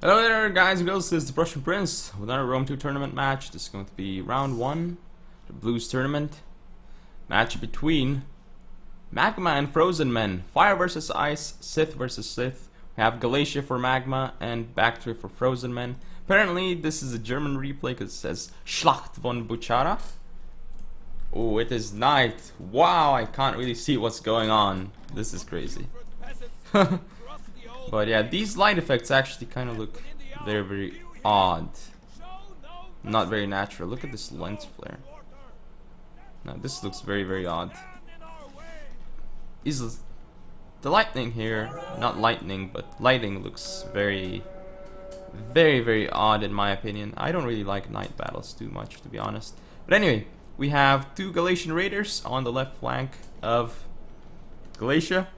Hello there guys and girls, this is the Russian Prince with another Rome 2 tournament match. This is going to be round 1, the Blues tournament. Match between Magma and Frozenmen. Fire versus Ice, Sith versus Sith. We have Galatia for Magma and Bactria for Frozenmen. Apparently this is a German replay because it says Schlacht von Buchara. Oh, it is night. Wow, I can't really see what's going on. This is crazy. But yeah, these light effects actually kind of look very odd. Not very natural. Look at this lens flare. No, this looks very odd. The lightning here, not lightning, but lighting looks very odd in my opinion. I don't really like night battles too much, to be honest. But anyway, we have two Galatian Raiders on the left flank of Galatia.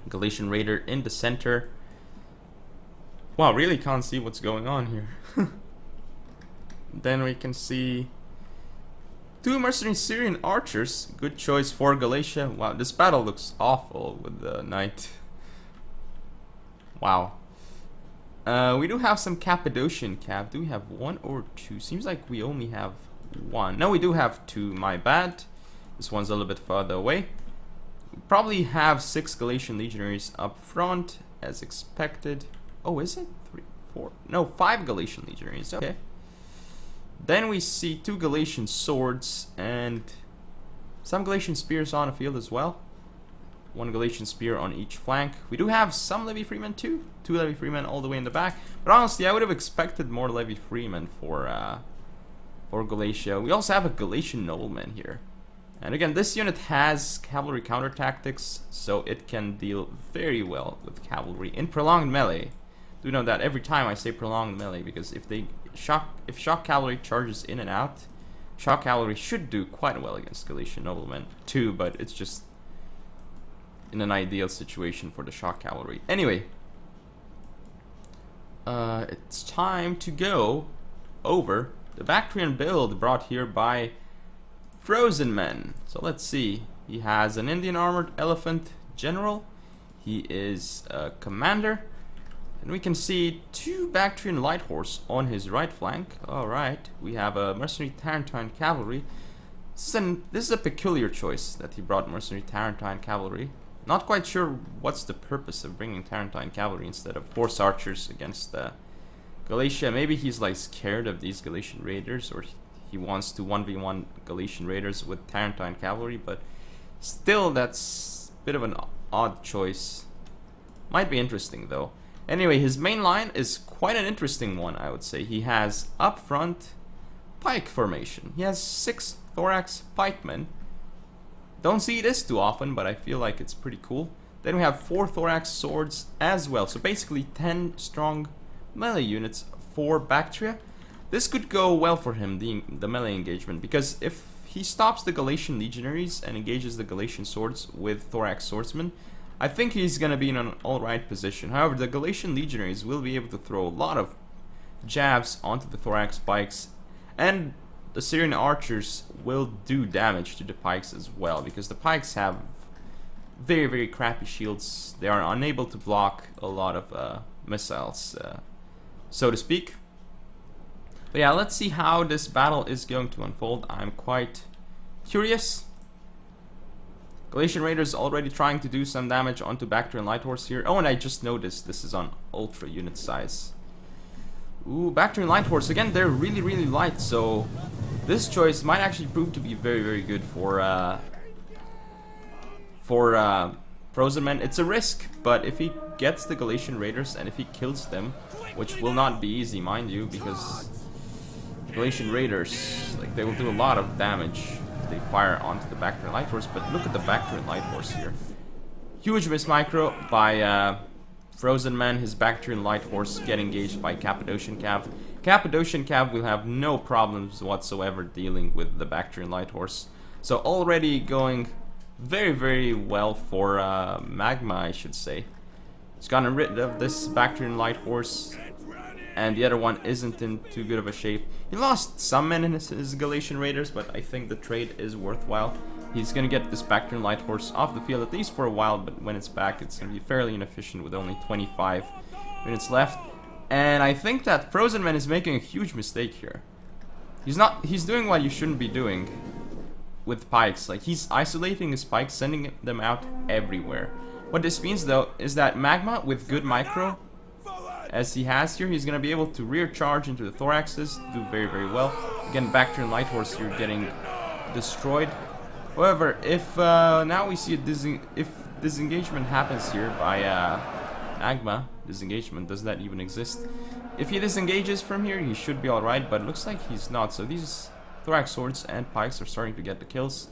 Galatian Raider in the center. Wow, really can't see what's going on here. Then we can see two mercenary Syrian archers. Good choice for Galatia. Wow, this battle looks awful with the knight. Wow. We do have some Cappadocian Cav. Do we have one or two? Seems like we only have one. No, we do have two. My bad. This one's a little bit further away. We probably have 6 Galatian legionaries up front, as expected. Oh, is it? 3, 4? No, 5 Galatian legionaries. Okay. Then we see 2 Galatian swords and some Galatian spears on the field as well. 1 Galatian spear on each flank. We do have some Levy Freemen too. 2 Levy Freemen all the way in the back. But honestly, I would have expected more Levy Freemen for Galatia. We also have a Galatian nobleman here. And again, this unit has cavalry counter tactics, so it can deal very well with cavalry in prolonged melee. Do know that every time I say prolonged melee, because if shock cavalry charges in and out, shock cavalry should do quite well against Galatian noblemen too, but it's just in an ideal situation for the shock cavalry. Anyway, it's time to go over the Bactrian build brought here by Frozenmen. So let's see. He has an Indian armored elephant general. He is a commander. And we can see 2 Bactrian light horse on his right flank. Alright. We have a mercenary Tarentine cavalry. This is a peculiar choice that he brought mercenary Tarentine cavalry. Not quite sure what's the purpose of bringing Tarentine cavalry instead of horse archers against Galatia. Maybe he's like scared of these Galatian raiders, or he wants to 1v1 Galatian raiders with Tarentine cavalry, but still that's a bit of an odd choice. Might be interesting though. Anyway, his main line is quite an interesting one, I would say. He has up front pike formation. He has 6 thorax pikemen. Don't see this too often, but I feel like it's pretty cool. Then we have 4 thorax swords as well. So basically 10 strong melee units for Bactria. This could go well for him, the melee engagement, because if he stops the Galatian legionaries and engages the Galatian swords with thorax swordsmen, I think he's going to be in an alright position. However, the Galatian legionaries will be able to throw a lot of jabs onto the thorax pikes, and the Syrian archers will do damage to the pikes as well, because the pikes have very crappy shields. They are unable to block a lot of missiles, so to speak. But yeah, let's see how this battle is going to unfold. I'm quite curious. Galatian Raiders already trying to do some damage onto Bactrian Light Horse here. Oh, and I just noticed this is on ultra unit size. Ooh, Bactrian Light Horse. Again, they're really light, so this choice might actually prove to be very good for Frozenmen. It's a risk, but if he gets the Galatian Raiders and if he kills them, which will not be easy, mind you, because Galatian Raiders, like, they will do a lot of damage if they fire onto the Bactrian Light Horse. But look at the Bactrian Light Horse here. Huge miss micro by Frozenmen. His Bactrian Light Horse get engaged by Cappadocian Cav. Cappadocian Cav will have no problems whatsoever dealing with the Bactrian Light Horse. So already going very well for Magma, I should say. He's gotten rid of this Bactrian Light Horse, and the other one isn't in too good of a shape. He lost some men in his Galatian Raiders, but I think the trade is worthwhile. He's gonna get this Bactrian Light Horse off the field, at least for a while, but when it's back, it's gonna be fairly inefficient with only 25 minutes left. And I think that Frozenmen is making a huge mistake here. He's doing what you shouldn't be doing with pikes. Like, he's isolating his pikes, sending them out everywhere. What this means, though, is that Magma, with good micro, as he has here, he's going to be able to rear charge into the thoraxes, do very, very well. Again, Bactrian Light Horse here getting destroyed. However, if now we see if disengagement happens here by Magma, disengagement, does that even exist? If he disengages from here, he should be alright, but it looks like he's not. So these thorax swords and pikes are starting to get the kills.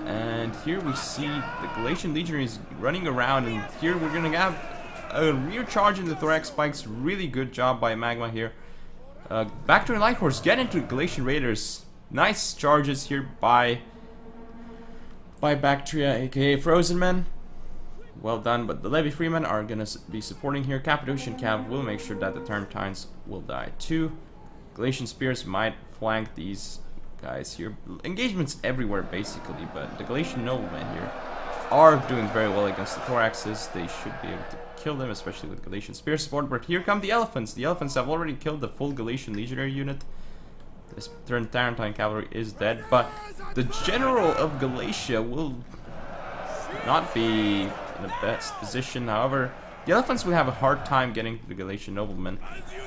And here we see the Galatian legionaries running around, and here we're gonna have a rear charge in the thorax spikes. Really good job by Magma here. Bactrian Light Horse get into Galatian Raiders. Nice charges here by Bactria, aka Frozenmen. Well done, but the Levy Freemen are gonna be supporting here. Cappadocian Cav will make sure that the Turntines will die too. Galatian Spears might flank these guys here. Engagements everywhere basically, but the Galatian Noblemen here are doing very well against the Thoraxes. They should be able to kill them, especially with Galatian Spear support. But here come the Elephants. The Elephants have already killed the full Galatian Legionary unit. This Tarentine Cavalry is dead, but the General of Galatia will not be in the best position. However, the Elephants will have a hard time getting to the Galatian Noblemen,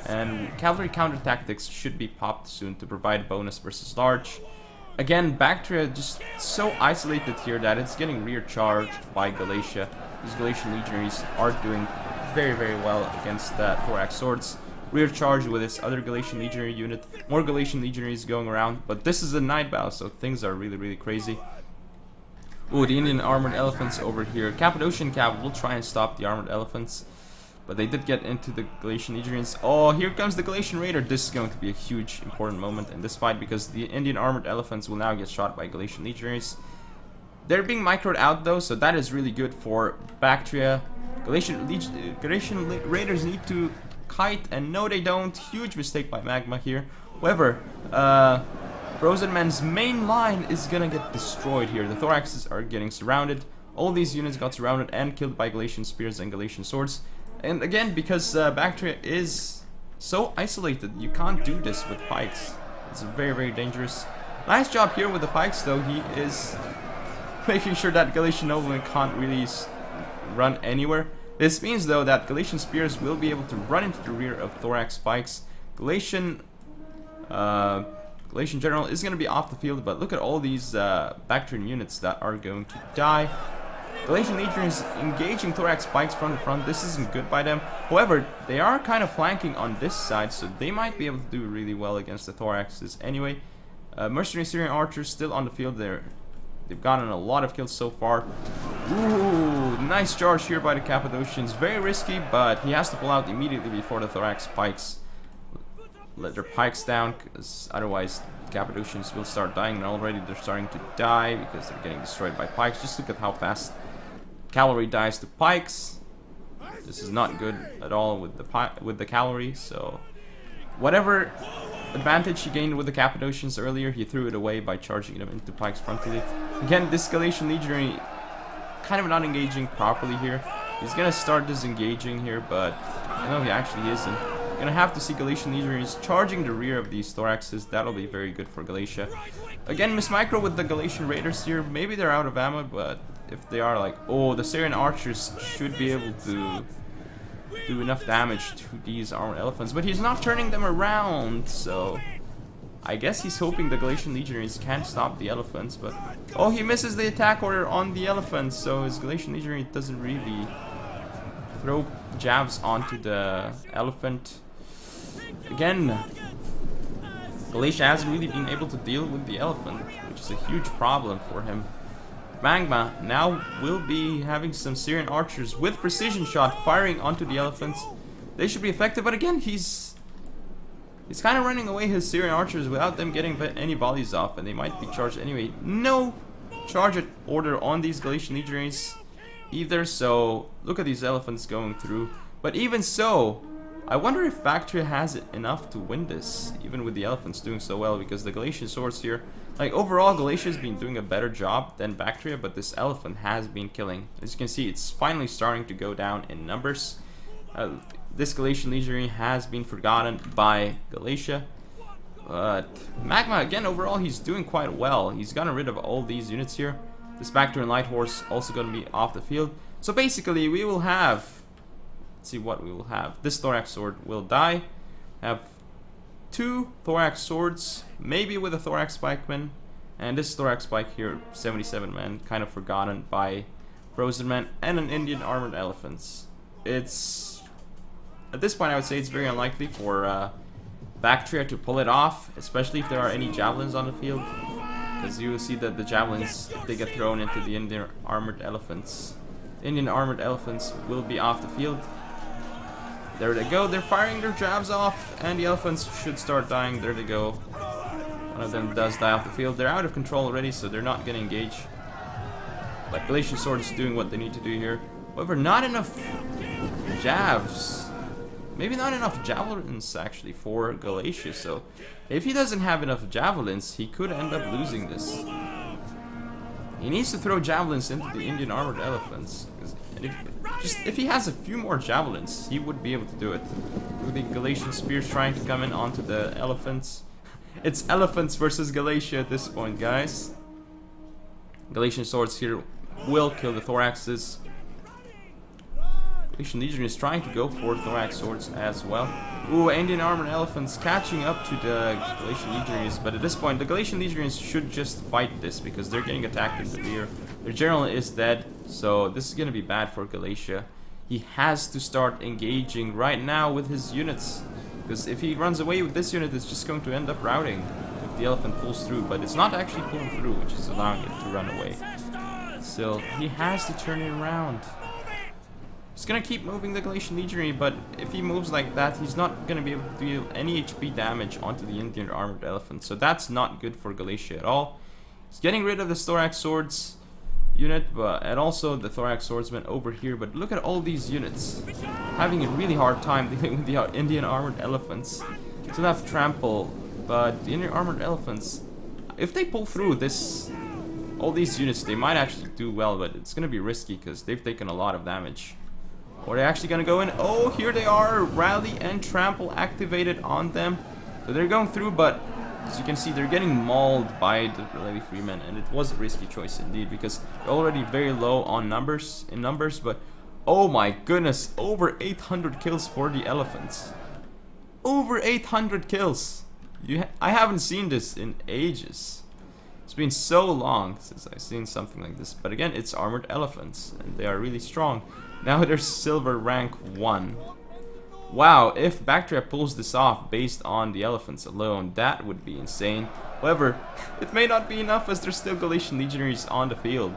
and cavalry counter tactics should be popped soon to provide bonus versus large. Again, Bactria just so isolated here that it's getting rear charged by Galatia. These Galatian legionaries are doing very, very well against thorax swords. Rear charge with this other Galatian legionary unit. More Galatian legionaries going around, but this is a night battle, so things are really, really crazy. Ooh, the Indian armored elephants over here. Cappadocian Cav will try and stop the armored elephants, but they did get into the Galatian legionaries. Oh, here comes the Galatian Raider. This is going to be a huge, important moment in this fight, because the Indian armored elephants will now get shot by Galatian legionaries. They're being microed out though, so that is really good for Bactria. Galatian Raiders need to kite, and no they don't. Huge mistake by Magma here. However, Frozenmen's main line is gonna get destroyed here. The Thoraxes are getting surrounded. All these units got surrounded and killed by Galatian Spears and Galatian Swords. And again, because Bactria is so isolated, you can't do this with pikes. It's very, very dangerous. Nice job here with the pikes though. He is making sure that Galatian Noblemen can't really run anywhere. This means though that Galatian Spears will be able to run into the rear of Thorax spikes. Galatian General is going to be off the field, but look at all these Bactrian units that are going to die. Galatian Legionaries engaging Thorax spikes from the front. This isn't good by them. However, they are kind of flanking on this side, so they might be able to do really well against the Thoraxes anyway. Mercenary Syrian archers still on the field. They've gotten a lot of kills so far. Ooh, nice charge here by the Cappadocians. Very risky, but he has to pull out immediately before the Thorax spikes let their pikes down, because otherwise Cappadocians will start dying, and already they're starting to die because they're getting destroyed by pikes. Just look at how fast cavalry dies to pikes. This is not good at all with the cavalry. So whatever advantage he gained with the Cappadocians earlier, he threw it away by charging them into pikes frontally. Again, this Galatian legionary kind of not engaging properly here. He's gonna start disengaging here, but no, he actually isn't. Gonna have to see Galatian legionaries charging the rear of these thoraxes. That'll be very good for Galatia. Again, Miss Micro with the Galatian Raiders here. Maybe they're out of ammo, but if they are, like, oh, the Syrian archers should be able to do enough damage to these armored elephants. But he's not turning them around, so I guess he's hoping the Galatian legionaries can't stop the elephants. But oh, he misses the attack order on the elephants, so his Galatian legionary doesn't really throw jabs onto the elephant. Again, Galatia hasn't really been able to deal with the elephant, which is a huge problem for him. Magma now will be having some Syrian archers with precision shot firing onto the elephants. They should be effective, but again, he's kind of running away his Syrian archers without them getting any volleys off, and they might be charged anyway. No charge order on these Galatian legionaries either, so look at these elephants going through. But even so, I wonder if Bactria has enough to win this, even with the elephants doing so well, because the Galatian swords here, like overall Galatia's been doing a better job than Bactria, but this elephant has been killing. As you can see, it's finally starting to go down in numbers. This Galatian legionary has been forgotten by Galatia. But Magma, again, overall, he's doing quite well. He's gotten rid of all these units here. This Bactrian Light Horse also going to be off the field. So basically, we will have... Let's see what we will have. This Thorax Sword will die. Have 2 Thorax Swords, maybe with a Thorax Pikeman. And this Thorax Pike here, 77 men, kind of forgotten by Frozenmen. And an Indian Armored Elephants. It's... At this point, I would say it's very unlikely for... Bactria to pull it off, especially if there are any javelins on the field, because you will see that the javelins, if they get thrown into the Indian Armored Elephants, will be off the field. There they go, they're firing their jabs off, and the elephants should start dying. There they go. One of them does die off the field. They're out of control already, so they're not going to engage. But Galatian Sword is doing what they need to do here. However, not enough jabs. Maybe not enough javelins, actually, for Galatia, so if he doesn't have enough javelins, he could end up losing this. He needs to throw javelins into the Indian Armored Elephants. If he has a few more javelins, he would be able to do it. With the Galatian Spears trying to come in onto the elephants. It's elephants versus Galatia at this point, guys. Galatian Swords here will kill the Thoraxes. Galatian Legion is trying to go for Thorax Swords as well. Ooh, Indian Armored Elephants catching up to the Galatian Legionaries, but at this point the Galatian Legionaries should just fight this because they're getting attacked in the rear. Their general is dead, so this is going to be bad for Galatia. He has to start engaging right now with his units, because if he runs away with this unit, it's just going to end up routing if the elephant pulls through, but it's not actually pulling through, which is allowing it to run away. So he has to turn it around. He's gonna keep moving the Galatian Legionary, but if he moves like that, he's not gonna be able to deal any HP damage onto the Indian Armored Elephant. So that's not good for Galatia at all. He's getting rid of the Thorax Swords unit, and also the Thorax Swordsman over here. But look at all these units. Having a really hard time dealing with the Indian Armored Elephants. Still have Trample, but the Indian Armored Elephants, if they pull through this, all these units, they might actually do well, but it's gonna be risky because they've taken a lot of damage. Or they're actually gonna go in. Oh, here they are. Rally and Trample activated on them. So they're going through, but as you can see, they're getting mauled by the Levy Freemen, and it was a risky choice indeed because they're already very low on numbers. But oh my goodness, over 800 kills for the elephants. Over 800 kills. I haven't seen this in ages. It's been so long since I've seen something like this. But again, it's armored elephants, and they are really strong. Now they're silver rank 1. Wow, if Bactria pulls this off based on the elephants alone, that would be insane. However, it may not be enough as there's still Galatian Legionaries on the field.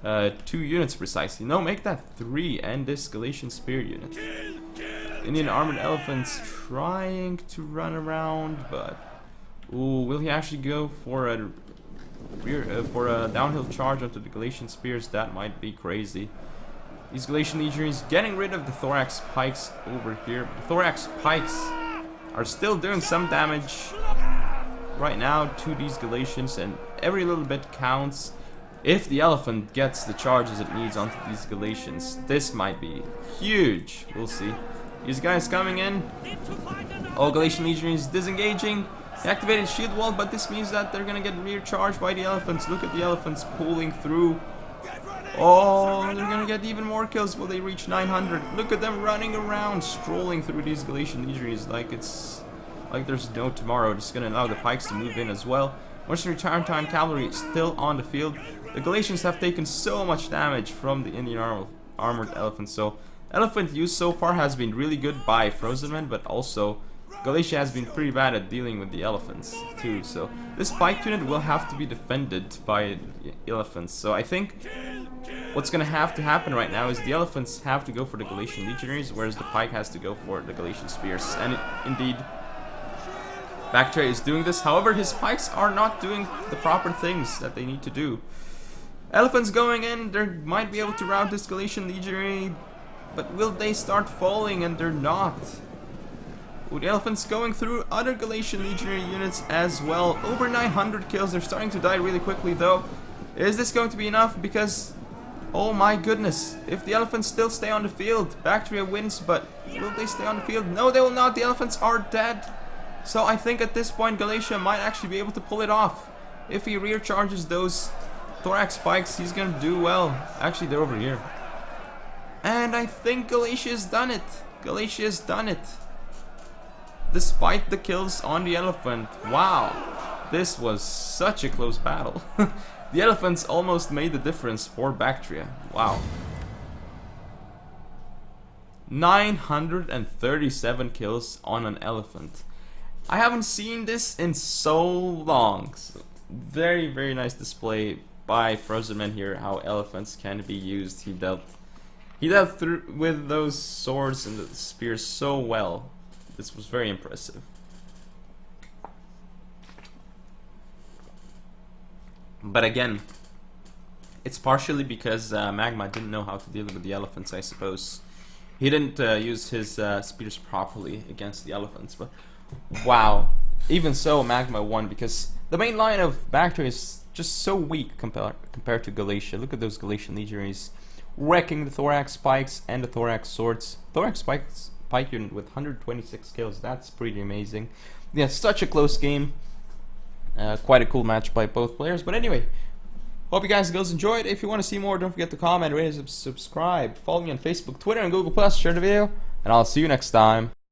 2 units precisely. No, make that 3 and this Galatian Spear unit. Indian Armored Elephants trying to run around, but... Ooh, will he actually go for a downhill charge onto the Galatian Spears? That might be crazy. These Galatian Legionaries getting rid of the Thorax Pikes over here. The Thorax Pikes are still doing some damage right now to these Galatians, and every little bit counts. If the elephant gets the charges it needs onto these Galatians, this might be huge. We'll see. These guys coming in. All Galatian Legionaries disengaging. They activated shield wall, but this means that they're gonna get rear charged by the elephants. Look at the elephants pulling through. Oh, they're gonna get even more kills. Will they reach 900? Look at them running around, strolling through these Galatian Legionaries like there's no tomorrow. Just gonna allow the pikes to move in as well. Mercenary Tarentine Cavalry is still on the field. The Galatians have taken so much damage from the Indian Armored Elephants. So elephant use so far has been really good by Frozenmen, but also Galatia has been pretty bad at dealing with the elephants too. So this pike unit will have to be defended by the elephants. So I think what's gonna have to happen right now is the elephants have to go for the Galatian Legionaries, whereas the pike has to go for the Galatian Spears. And indeed, Bactria is doing this. However, his pikes are not doing the proper things that they need to do. Elephants going in, they might be able to rout this Galatian Legionary, but will they start falling? And they're not. Ooh, the elephants going through other Galatian legionary units as well. Over 900 kills. They're starting to die really quickly though. Is this going to be enough? Because, oh my goodness, if the elephants still stay on the field, Bactria wins, but will they stay on the field? No, they will not. The elephants are dead. So I think at this point Galatia might actually be able to pull it off. If he rear charges those thorax spikes, he's gonna do well. Actually, they're over here. And I think Galatia's done it. Galatia's done it. Despite the kills on the elephant. Wow. This was such a close battle. The elephants almost made the difference for Bactria. Wow. 937 kills on an elephant. I haven't seen this in so long. So very, very nice display by Frozenmen here, how elephants can be used. He dealt through with those swords and the spears so well. This was very impressive. But again, it's partially because Magma didn't know how to deal with the elephants, I suppose. He didn't use his spears properly against the elephants. But wow, even so, Magma won because the main line of Bactria is just so weak compared to Galatia. Look at those Galatian legionaries wrecking the thorax spikes and the thorax swords. Thorax spikes pike unit with 126 kills. That's pretty amazing. Yeah, such a close game. Quite a cool match by both players. But anyway, hope you guys enjoyed. If you want to see more, don't forget to comment, rate, and subscribe. Follow me on Facebook, Twitter, and Google+. Share the video, and I'll see you next time.